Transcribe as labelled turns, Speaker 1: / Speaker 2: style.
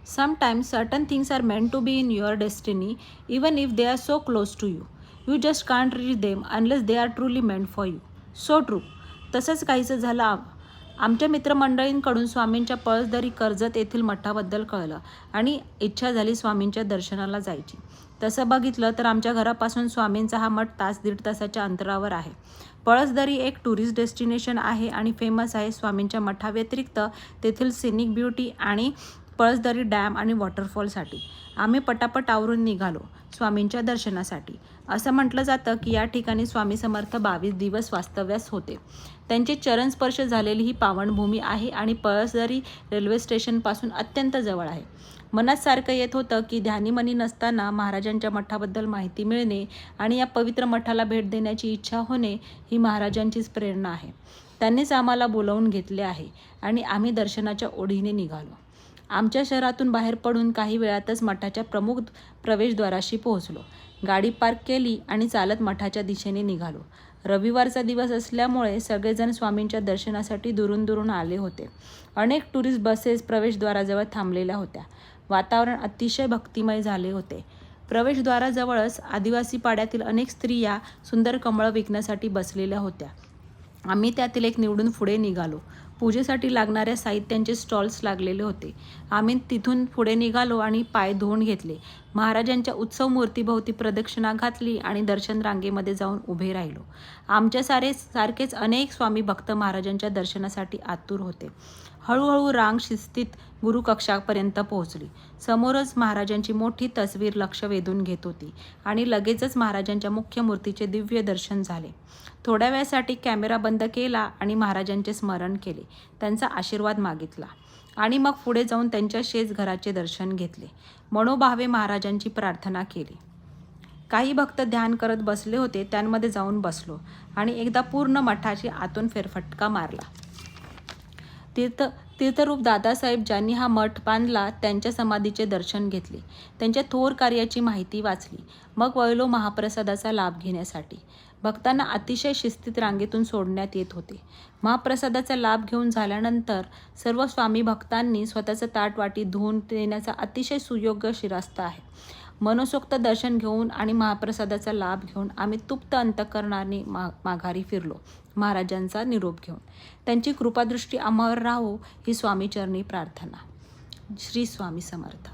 Speaker 1: Sometimes certain things are meant to be in your destiny, even if they are so close to you. You just can't reach them unless they are truly meant for you. So true. तसंच काहीसं झालं आमच्या मित्रमंडळींकडून स्वामींच्या पळसदरी कर्जत येथील मठाबद्दल कळलं आणि इच्छा झाली स्वामींच्या दर्शनाला जायची. तसं बघितलं तर आमच्या घरापासून स्वामींचा हा मठ तास दीड तासाच्या अंतरावर आहे. पळसदरी एक टुरिस्ट डेस्टिनेशन आहे आणि फेमस आहे स्वामींच्या मठाव्यतिरिक्त तेथील सिनिक ब्युटी आणि पळसदरी डॅम आणि वॉटरफॉलसाठी. आम्ही पटापट आवरून निघालो स्वामींच्या दर्शनासाठी. असं म्हटलं जातं की या ठिकाणी स्वामी समर्थ 22 दिवस वास्तव्यास होते. त्यांचे चरणस्पर्श झालेली ही पावनभूमी आहे आणि पळसदरी रेल्वे स्टेशनपासून अत्यंत जवळ आहे. मनात सारखं येत होतं की ध्यानीमनी नसताना महाराजांच्या मठाबद्दल माहिती मिळणे आणि या पवित्र मठाला भेट देण्याची इच्छा होणे ही महाराजांचीच प्रेरणा आहे. त्यांनीच आम्हाला बोलावून घेतले आहे आणि आम्ही दर्शनाच्या ओढीने निघालो. आमच्या शहरातून बाहेर पडून काही वेळातच मठाच्या प्रमुख प्रवेशद्वाराशी पोहोचलो. गाडी पार्क केली आणि चालत मठाच्या दिशेने निघालो. रविवारचा दिवस असल्यामुळे सगळेजण स्वामींच्या दर्शनासाठी दुरून दुरून आले होते. अनेक टुरिस्ट बसेस प्रवेशद्वाराजवळ थांबलेल्या होत्या. वातावरण अतिशय भक्तिमय झाले होते. प्रवेशद्वाराजवळच आदिवासी पाड्यातील अनेक स्त्रिया सुंदर कमळं विकण्यासाठी बसलेल्या होत्या. आम्ही त्यातील एक निवडून पुढे निघालो. पूजेसाठी लागणाऱ्या साहित्यांचे स्टॉल्स लागलेले होते. आम्ही तिथून पुढे निघालो आणि पाय धुवून घेतले. महाराजांच्या उत्सव मूर्तीभोवती प्रदक्षिणा घातली आणि दर्शन रांगेमध्ये जाऊन उभे राहिलो. आमच्या सारखेच अनेक स्वामी भक्त महाराजांच्या दर्शनासाठी आतुर होते. हळूहळू रांग शिस्तीत गुरुकक्षापर्यंत पोहोचली. समोरच महाराजांची मोठी तस्वीर लक्ष वेधून घेत होती आणि लगेचच महाराजांच्या मुख्य मूर्तीचे दिव्य दर्शन झाले. थोड्या वेळासाठी कॅमेरा बंद केला आणि महाराजांचे स्मरण केले, त्यांचा आशीर्वाद मागितला आणि मग पुढे जाऊन त्यांच्या शेज घराचे दर्शन घेतले. मनोभावे महाराजांची प्रार्थना केली. काही भक्त ध्यान करत बसले होते, त्यांमध्ये जाऊन बसलो आणि एकदा पूर्ण मठाची आतून फेरफटका मारला. तीर्थरूप दादासाहेब ज्यांनी हा मठ बांधला त्यांच्या समाधीचे दर्शन घेतले. त्यांच्या थोर कार्याची माहिती वाचली. मग वळलो महाप्रसादाचा लाभ घेण्यासाठी. भक्तांना अतिशय शिस्तीत रांगेतून सोडण्यात येत होते. महाप्रसादाचा लाभ घेऊन झाल्यानंतर सर्व स्वामी भक्तांनी स्वतःचं ताट वाटी धुवून देण्याचा अतिशय सुयोग्य शिरास्ता आहे. मनसोक्त दर्शन घेऊन आणि महाप्रसादाचा लाभ घेऊन आम्ही तृप्त अंतःकरणाने माघारी फिरलो. महाराजांचा निरोप घेऊन. त्यांची कृपादृष्टी आम्हावर राहो ही स्वामीचरणी प्रार्थना. श्री स्वामी समर्थ.